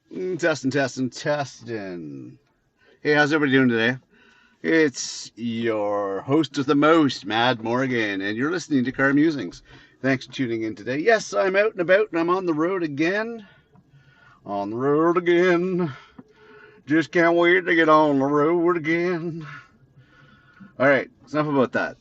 Testing, testing, testing. Hey, how's everybody doing today? It's your host with the most, Mad Morgan, and you're listening to Car Musings. Thanks for tuning in today. Yes, I'm out and about and I'm on the road again. On the road again. Just can't wait to get on the road again. Alright, enough about that.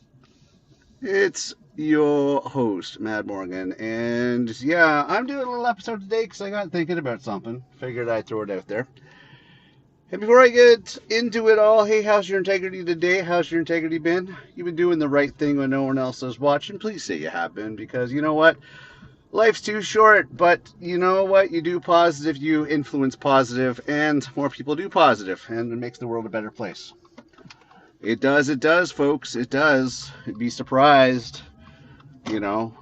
It's your host, Mad Morgan, and yeah, I'm doing a little episode today because I got thinking about something. Figured I'd throw it out there. And before I get into it all, hey, how's your integrity today? How's your integrity been? You've been doing the right thing when no one else is watching. Please say you have been, because you know what? Life's too short, but you know what? You do positive, you influence positive, and more people do positive, and it makes the world a better place. It does, folks. It does. You'd be surprised,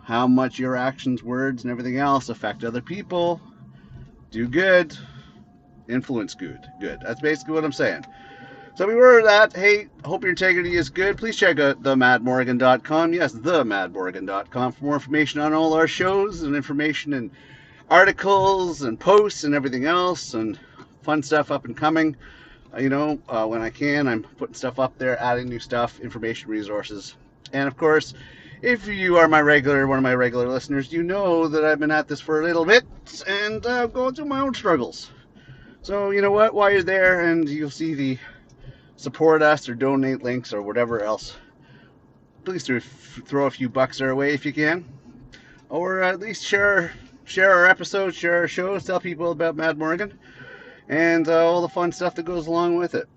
how much your actions, words, and everything else affect other people. Do good, influence good. That's basically what I'm saying. So beware of that. Hey, hope your integrity is good. Please check out themadmorgan.com. Yes, themadmorgan.com for more information on all our shows and information and articles and posts and everything else and fun stuff up and coming. When I can, I'm putting stuff up there, adding new stuff, information, resources. And of course, if you are one of my regular listeners, you know that I've been at this for a little bit and going through my own struggles. So, you know what? While you're there and you'll see the support us or donate links or whatever else, please throw a few bucks our way if you can, or at least share our episodes, share our shows, tell people about Mad Morgan and all the fun stuff that goes along with it.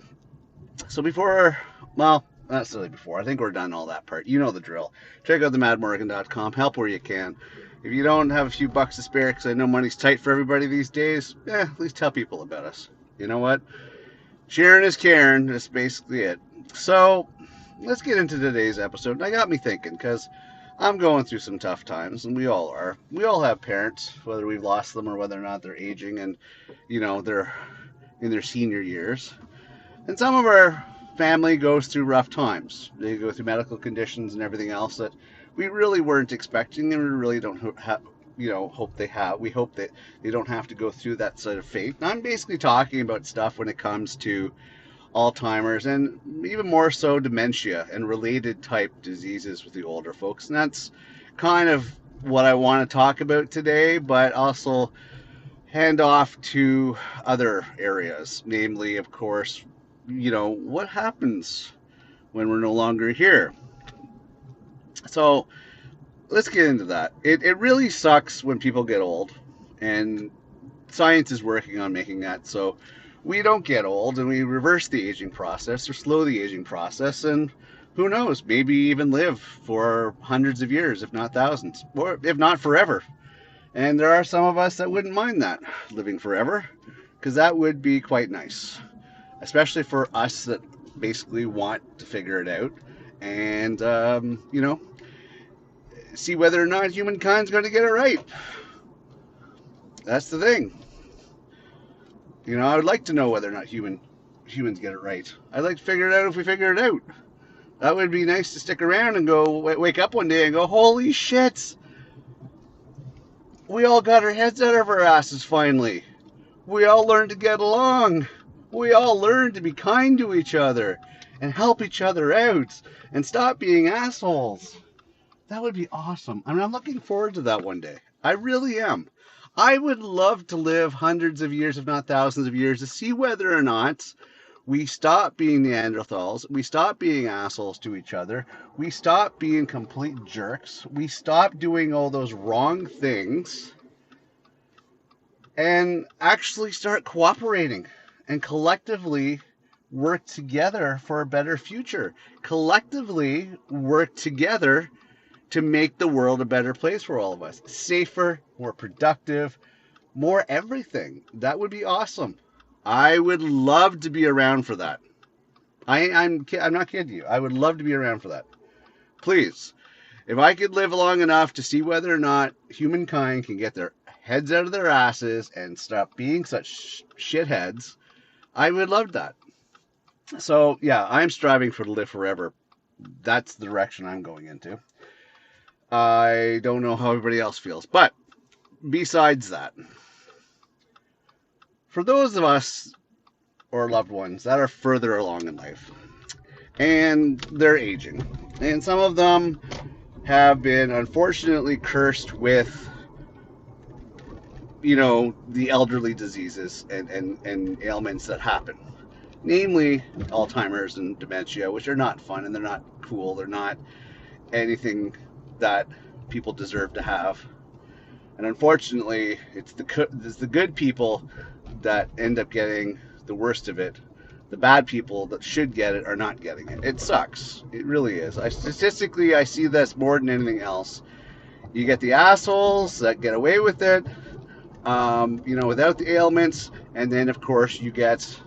So well, not necessarily before. I think we're done all that part. You know the drill. Check out themadmorgan.com. Help where you can. If you don't have a few bucks to spare, because I know money's tight for everybody these days, at least tell people about us. You know what? Sharing is caring. That's basically it. So, let's get into today's episode. And that got me thinking, because I'm going through some tough times, and we all are. We all have parents, whether we've lost them or whether or not they're aging and, they're in their senior years. And some of our family goes through rough times. They go through medical conditions and everything else that we really weren't expecting, and we really don't hope they have. We hope that they don't have to go through that sort of fate. And I'm basically talking about stuff when it comes to Alzheimer's and even more so dementia and related type diseases with the older folks. And that's kind of what I want to talk about today, but also hand off to other areas, namely, of course, what happens when we're no longer here. So let's get into that. It really sucks when people get old, and science is working on making that so we don't get old and we reverse the aging process or slow the aging process, and who knows, maybe even live for hundreds of years, if not thousands, or if not forever. And there are some of us that wouldn't mind that, living forever, because that would be quite nice, especially for us that basically want to figure it out and, see whether or not humankind's going to get it right. That's the thing. I would like to know whether or not humans get it right. I'd like to figure it out if we figure it out. That would be nice to stick around and go wake up one day and go, holy shit, we all got our heads out of our asses finally. We all learned to get along. We all learned to be kind to each other and help each other out and stop being assholes. That would be awesome. I mean, I'm looking forward to that one day. I really am. I would love to live hundreds of years, if not thousands of years, to see whether or not we stop being Neanderthals, we stop being assholes to each other, we stop being complete jerks, we stop doing all those wrong things, and actually start cooperating and collectively work together for a better future. Collectively work together to make the world a better place for all of us. Safer, more productive, more everything. That would be awesome. I would love to be around for that. I'm not kidding you. I would love to be around for that. Please, if I could live long enough to see whether or not humankind can get their heads out of their asses and stop being such shitheads, I would love that. So, yeah, I'm striving for to live forever. That's the direction I'm going into. I don't know how everybody else feels. But besides that, for those of us or loved ones that are further along in life and they're aging, and some of them have been unfortunately cursed with, the elderly diseases and ailments that happen, namely Alzheimer's and dementia, which are not fun and they're not cool. They're not anything that people deserve to have. And unfortunately, it's the good people that end up getting the worst of it. The bad people that should get it are not getting it. It sucks. It really is. Statistically, I see this more than anything else. You get the assholes that get away with it, without the ailments, and then of course you get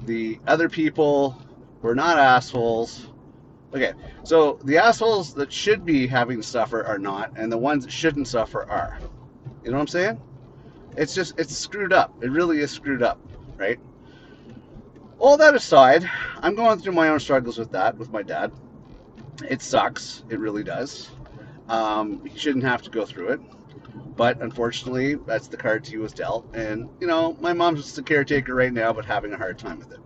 the other people who are not assholes. Okay, so the assholes that should be having to suffer are not, and the ones that shouldn't suffer are. You know what I'm saying? It's screwed up. It really is screwed up, right? All that aside, I'm going through my own struggles with that, with my dad. It sucks. It really does. He shouldn't have to go through it. But unfortunately, that's the cards he was dealt. And, my mom's the caretaker right now, but having a hard time with it.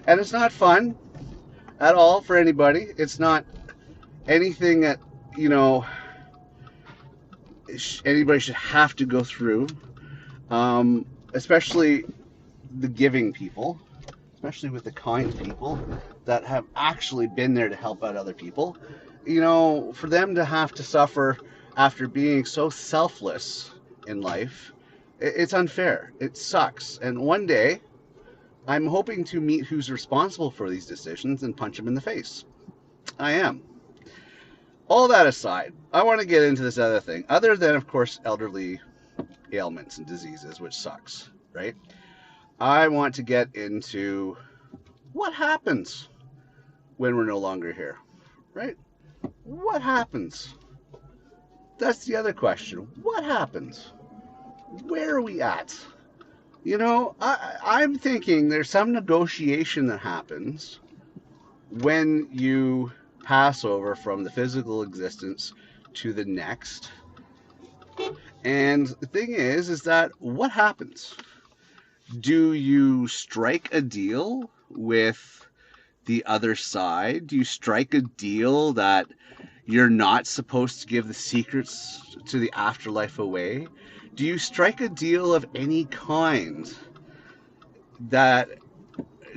And it's not fun at all for anybody. It's not anything that, anybody should have to go through. Especially the giving people, especially with the kind people that have actually been there to help out other people. For them to have to suffer after being so selfless in life, it's unfair. It sucks. And one day, I'm hoping to meet who's responsible for these decisions and punch him in the face. I am. All that aside, I want to get into this other thing, other than, of course, elderly ailments and diseases, which sucks, right? I want to get into what happens when we're no longer here, right? What happens? That's the other question. What happens? Where are we at? I'm thinking there's some negotiation that happens when you pass over from the physical existence to the next. And the thing is that what happens? Do you strike a deal with the other side? Do you strike a deal that you're not supposed to give the secrets to the afterlife away? Do you strike a deal of any kind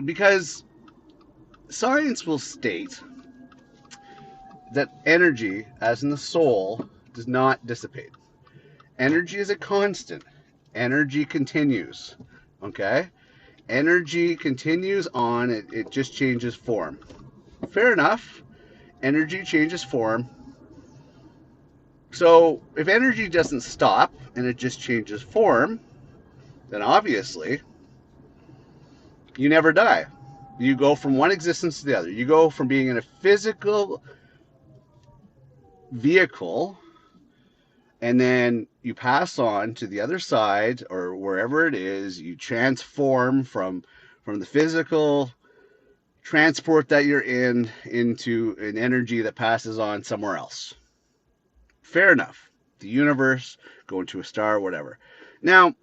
because science will state that energy, as in the soul, does not dissipate. Energy is a constant. Energy continues. Okay? Energy continues on. It just changes form. Fair enough. Energy changes form. So if energy doesn't stop and it just changes form, then obviously you never die. You go from one existence to the other. You go from being in a physical vehicle, and then you pass on to the other side or wherever it is. You transform from the physical transport that you're in into an energy that passes on somewhere else. Fair enough. The universe, going to a star, whatever. Now,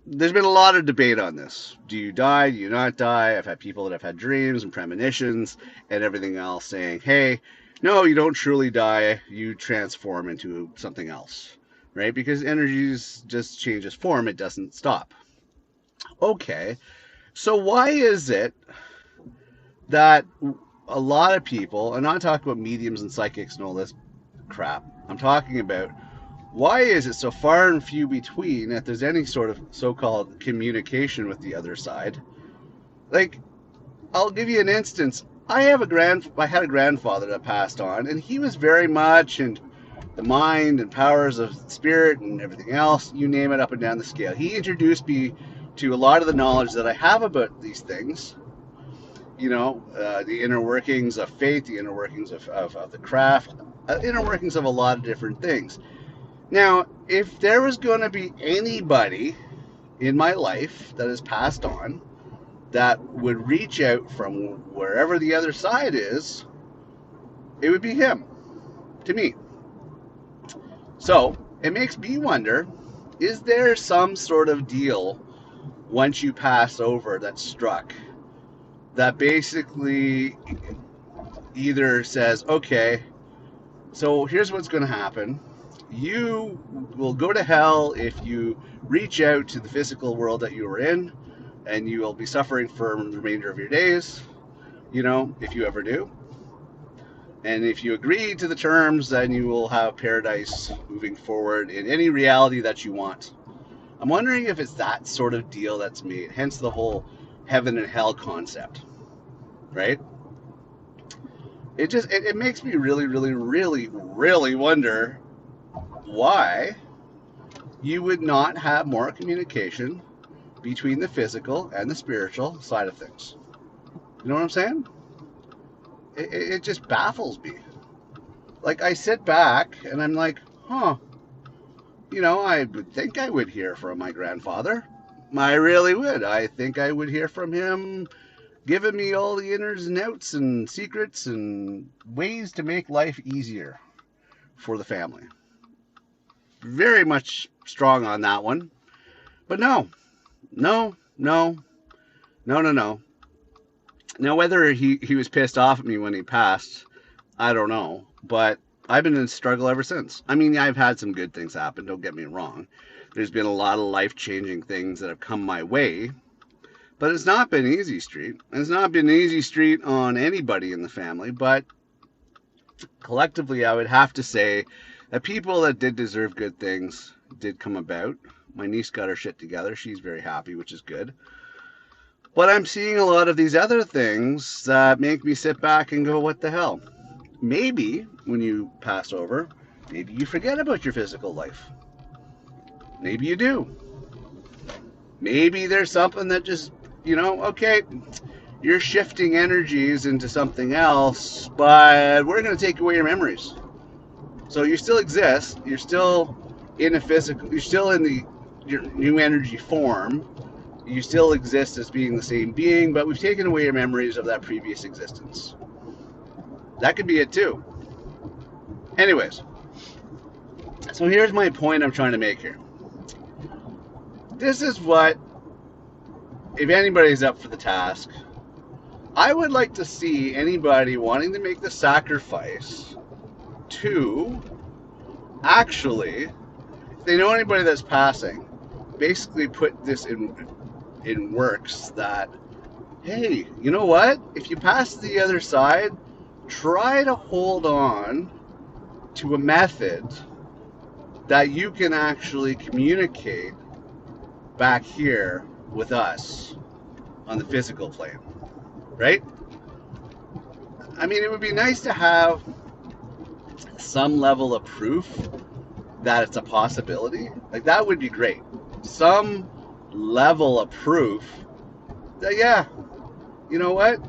there's been a lot of debate on this. Do you die? Do you not die? I've had people that have had dreams and premonitions and everything else saying, hey, no, you don't truly die. You transform into something else, right? Because energy just changes form. It doesn't stop. Okay. So why is it that a lot of people, I'm not talking about mediums and psychics and all this crap, I'm talking about why is it so far and few between that there's any sort of so-called communication with the other side? Like, I'll give you an instance. I had a grandfather that passed on, and he was very much in the mind and powers of spirit and everything else, you name it, up and down the scale. He introduced me to a lot of the knowledge that I have about these things. The inner workings of faith, the inner workings of the craft, inner workings of a lot of different things. Now, if there was going to be anybody in my life that has passed on that would reach out from wherever the other side is, it would be him, to me. So, it makes me wonder, is there some sort of deal once you pass over that's struck that basically either says, okay, so here's what's going to happen. You will go to hell if you reach out to the physical world that you were in, and you will be suffering for the remainder of your days, if you ever do. And if you agree to the terms, then you will have paradise moving forward in any reality that you want. I'm wondering if it's that sort of deal that's made, hence the whole heaven and hell concept, right? It makes me really, really, really, really wonder why you would not have more communication between the physical and the spiritual side of things. You know what I'm saying? It just baffles me. Like, I sit back and I'm like, huh, I would think I would hear from my grandfather. I really would. I think I would hear from him giving me all the inners and outs and secrets and ways to make life easier for the family. Very much strong on that one. But no. Now, whether he was pissed off at me when he passed, I don't know. But I've been in struggle ever since. I mean, I've had some good things happen, don't get me wrong. There's been a lot of life-changing things that have come my way. But it's not been easy street. It's not been easy street on anybody in the family. But collectively, I would have to say that people that did deserve good things did come about. My niece got her shit together. She's very happy, which is good. But I'm seeing a lot of these other things that make me sit back and go, what the hell? Maybe when you pass over, maybe you forget about your physical life. Maybe you do. Maybe there's something that just, okay, you're shifting energies into something else, but we're going to take away your memories. So you still exist. You're still in a physical, you're still in your new energy form. You still exist as being the same being, but we've taken away your memories of that previous existence. That could be it too. Anyways, so here's my point I'm trying to make here. This is what, if anybody's up for the task, I would like to see anybody wanting to make the sacrifice to actually, if they know anybody that's passing, basically put this in works that, hey, you know what? If you pass the other side, try to hold on to a method that you can actually communicate back here with us on the physical plane, right? I mean, it would be nice to have some level of proof that it's a possibility. Like, that would be great. Some level of proof that, yeah, you know what?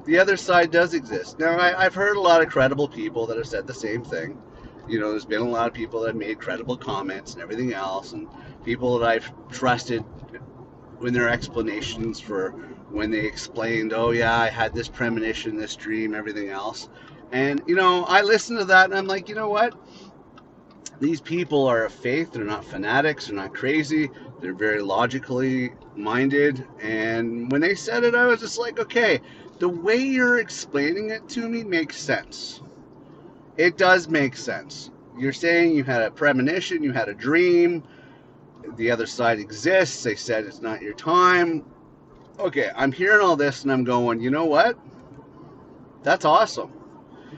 The other side does exist. Now, I've heard a lot of credible people that have said the same thing. There's been a lot of people that have made credible comments and everything else, and people that I've trusted in their explanations for when they explained, oh yeah, I had this premonition, this dream, everything else. And, I listen to that and I'm like, you know what? These people are of faith. They're not fanatics. They're not crazy. They're very logically minded. And when they said it, I was just like, okay, the way you're explaining it to me makes sense. It does make sense. You're saying you had a premonition, you had a dream, the other side exists, they said it's not your time. Okay, I'm hearing all this and I'm going, you know what? That's awesome.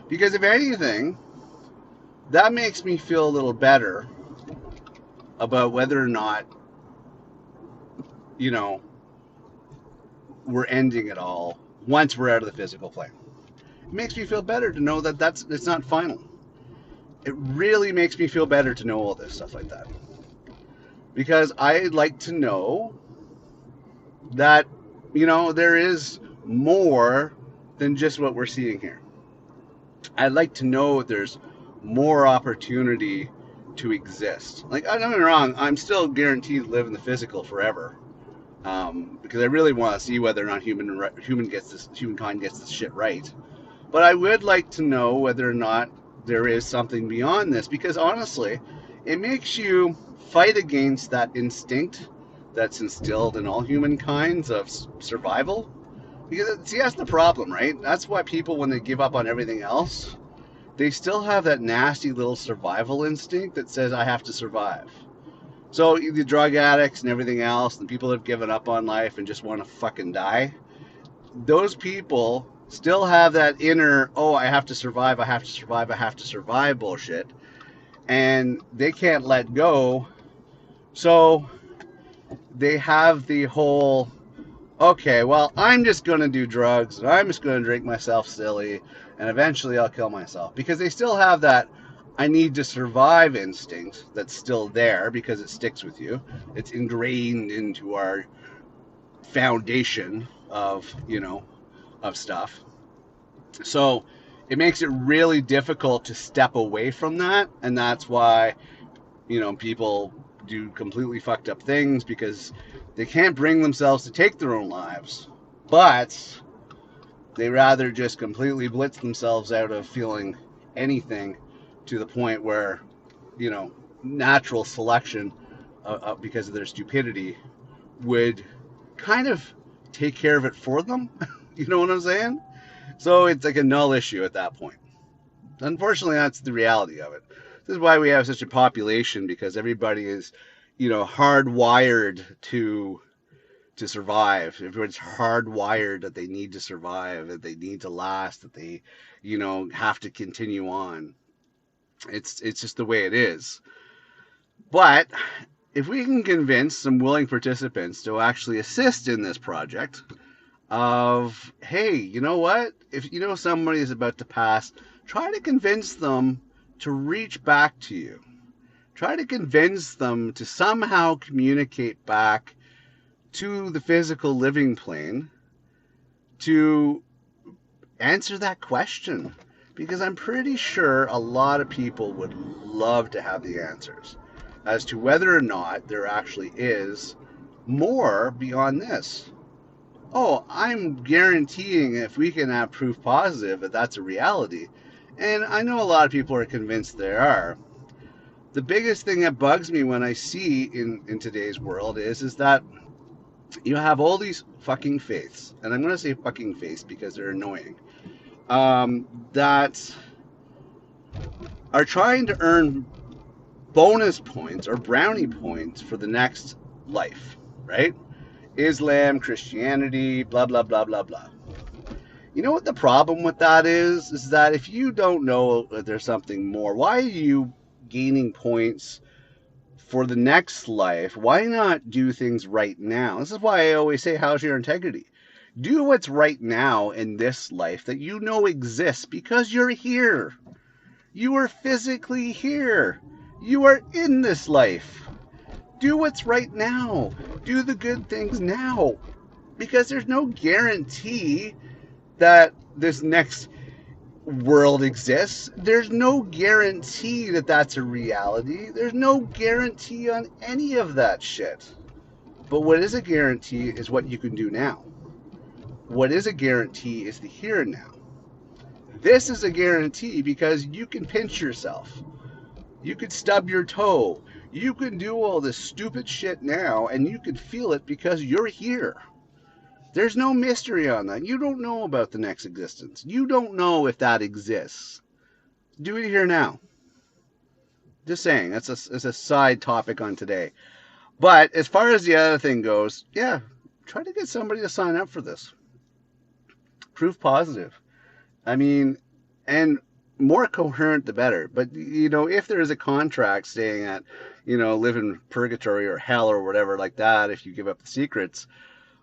Because if anything, that makes me feel a little better about whether or not, we're ending it all once we're out of the physical plane. It makes me feel better to know that it's not final. It really makes me feel better to know all this stuff like that. Because I'd like to know that, there is more than just what we're seeing here. I'd like to know there's more opportunity to exist. Like, don't get me wrong, I'm still guaranteed to live in the physical forever. Because I really want to see whether or not humankind gets this shit right. But I would like to know whether or not there is something beyond this, because honestly, it makes you fight against that instinct that's instilled in all humankinds of survival. Because, see, that's the problem, right? That's why people, when they give up on everything else, they still have that nasty little survival instinct that says, I have to survive. So the drug addicts and everything else, and people that have given up on life and just want to fucking die, those people still have that inner, oh, I have to survive, I have to survive, I have to survive bullshit. And they can't let go. So they have the whole, okay, well, I'm just going to do drugs and I'm just going to drink myself silly and eventually I'll kill myself. Because they still have that I need to survive instinct that's still there because it sticks with you. It's ingrained into our foundation of, of stuff. So it makes it really difficult to step away from that. And that's why, people do completely fucked up things because they can't bring themselves to take their own lives. But they rather just completely blitz themselves out of feeling anything to the point where, natural selection because of their stupidity would kind of take care of it for them. You know what I'm saying? So it's like a null issue at that point. Unfortunately, that's the reality of it. This is why we have such a population, because everybody is, hardwired to survive. Everyone's hardwired that they need to survive, that they need to last, that they, have to continue on. It's just the way it is. But if we can convince some willing participants to actually assist in this project of, hey, you know what? If you know somebody is about to pass, try to convince them to reach back to you. Try to convince them to somehow communicate back to the physical living plane to answer that question. Because I'm pretty sure a lot of people would love to have the answers as to whether or not there actually is more beyond this. Oh, I'm guaranteeing if we can have proof positive that that's a reality. And I know a lot of people are convinced there are. The biggest thing that bugs me when I see in today's world is that you have all these fucking faiths, and I'm going to say fucking faiths because they're annoying, that are trying to earn bonus points or brownie points for the next life, right? Islam, Christianity, blah, blah, blah, blah, blah. You know what the problem with that is? Is that if you don't know that there's something more, why are you gaining points for the next life? Why not do things right now? This is why I always say, how's your integrity? Do what's right now in this life that you know exists because you're here. You are physically here. You are in this life. Do what's right now. Do the good things now. Because there's no guarantee that this next world exists. There's no guarantee that that's a reality. There's no guarantee on any of that shit. But what is a guarantee is what you can do now. What is a guarantee is the here and now. This is a guarantee because you can pinch yourself. You could stub your toe. You can do all this stupid shit now and you can feel it because you're here. There's no mystery on that. You don't know about the next existence. You don't know if that exists. Do it here now. Just saying. That's a side topic on today. But as far as the other thing goes, yeah, try to get somebody to sign up for this. Proof positive. I mean, and more coherent the better. But, if there is a contract saying that, live in purgatory or hell or whatever like that if you give up the secrets,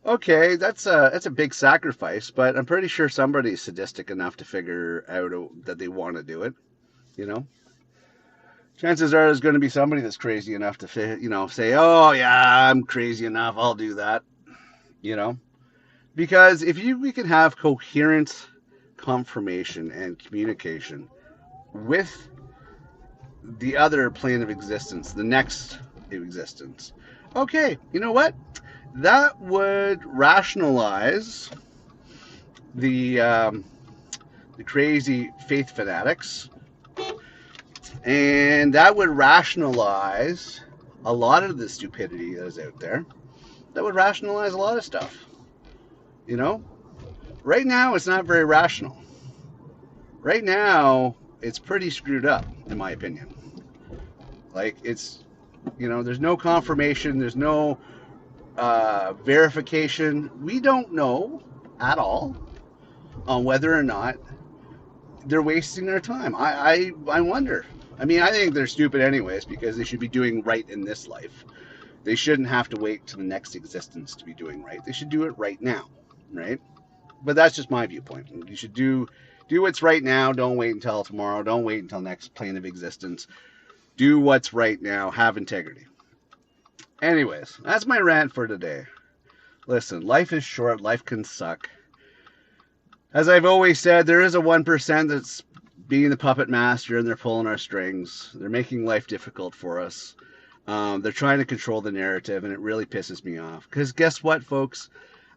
okay, that's a big sacrifice, but I'm pretty sure somebody's sadistic enough to figure out that they want to do it, Chances are there's going to be somebody that's crazy enough to, say, oh, yeah, I'm crazy enough, I'll do that, Because if we can have coherent confirmation and communication with the other plane of existence, the next existence, okay, you know what? That would rationalize the crazy faith fanatics, and that would rationalize a lot of the stupidity that is out there. that would rationalize a lot of stuff. You know, right now it's not very rational. Right now it's pretty screwed up, in my opinion. Like it's, there's no confirmation, there's no verification. We don't know at all on whether or not they're wasting their time. I wonder. I mean, I think they're stupid anyways because they should be doing right in this life. They shouldn't have to wait to the next existence to be doing right. They should do it right now, right? But that's just my viewpoint. You should do what's right now. Don't wait until tomorrow. Don't wait until next plane of existence. Do what's right now. Have integrity. Anyways, that's my rant for today. Listen, life is short. Life can suck. As I've always said, there is a 1% that's being the puppet master and they're pulling our strings. They're making life difficult for us. They're trying to control the narrative, and it really pisses me off. Because guess what, folks?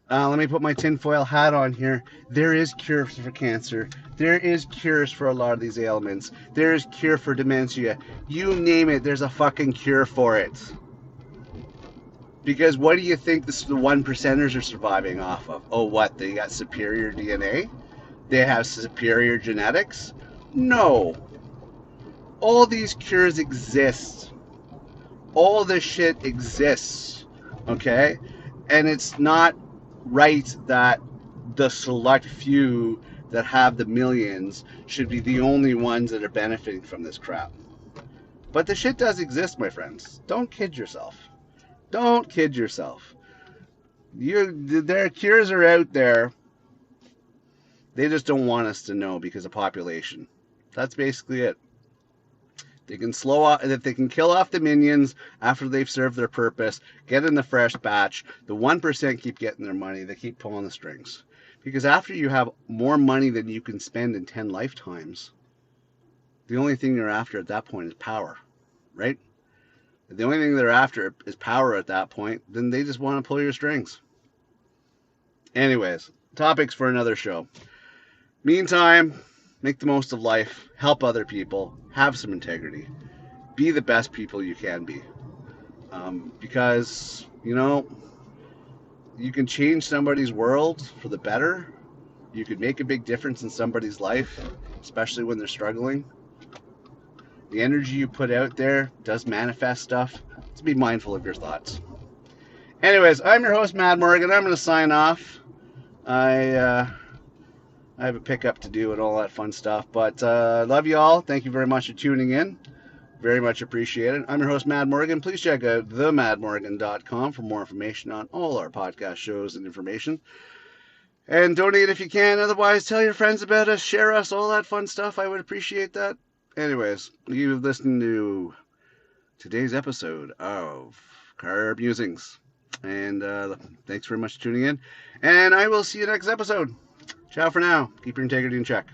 Let me put my tinfoil hat on here. There is cures for cancer. There is cures for a lot of these ailments. There is cure for dementia. You name it, there's a fucking cure for it. Because what do you think the one percenters are surviving off of? Oh, what? They got superior DNA? They have superior genetics? No. All these cures exist. All this shit exists. Okay? And it's not right that the select few that have the millions should be the only ones that are benefiting from this crap. But the shit does exist, my friends. Don't kid yourself. Don't kid yourself. Their cures are out there. They just don't want us to know because of population. That's basically it. They can slow off, if they can kill off the minions after they've served their purpose, get in the fresh batch. The 1% keep getting their money. They keep pulling the strings. Because after you have more money than you can spend in 10 lifetimes, the only thing you're after at that point is power, right? If the only thing they're after is power at that point, then they just want to pull your strings. Anyways, topics for another show. Meantime, make the most of life, help other people, have some integrity, be the best people you can be. Because, you can change somebody's world for the better. You could make a big difference in somebody's life, especially when they're struggling. The energy you put out there does manifest stuff. So be mindful of your thoughts. Anyways, I'm your host, Mad Morgan. I'm going to sign off. I have a pickup to do and all that fun stuff. But love you all. Thank you very much for tuning in. Very much appreciated. I'm your host, Mad Morgan. Please check out themadmorgan.com for more information on all our podcast shows and information. And donate if you can. Otherwise, tell your friends about us, share us, all that fun stuff. I would appreciate that. Anyways, you've listened to today's episode of Carb Musings. And thanks very much for tuning in. And I will see you next episode. Ciao for now. Keep your integrity in check.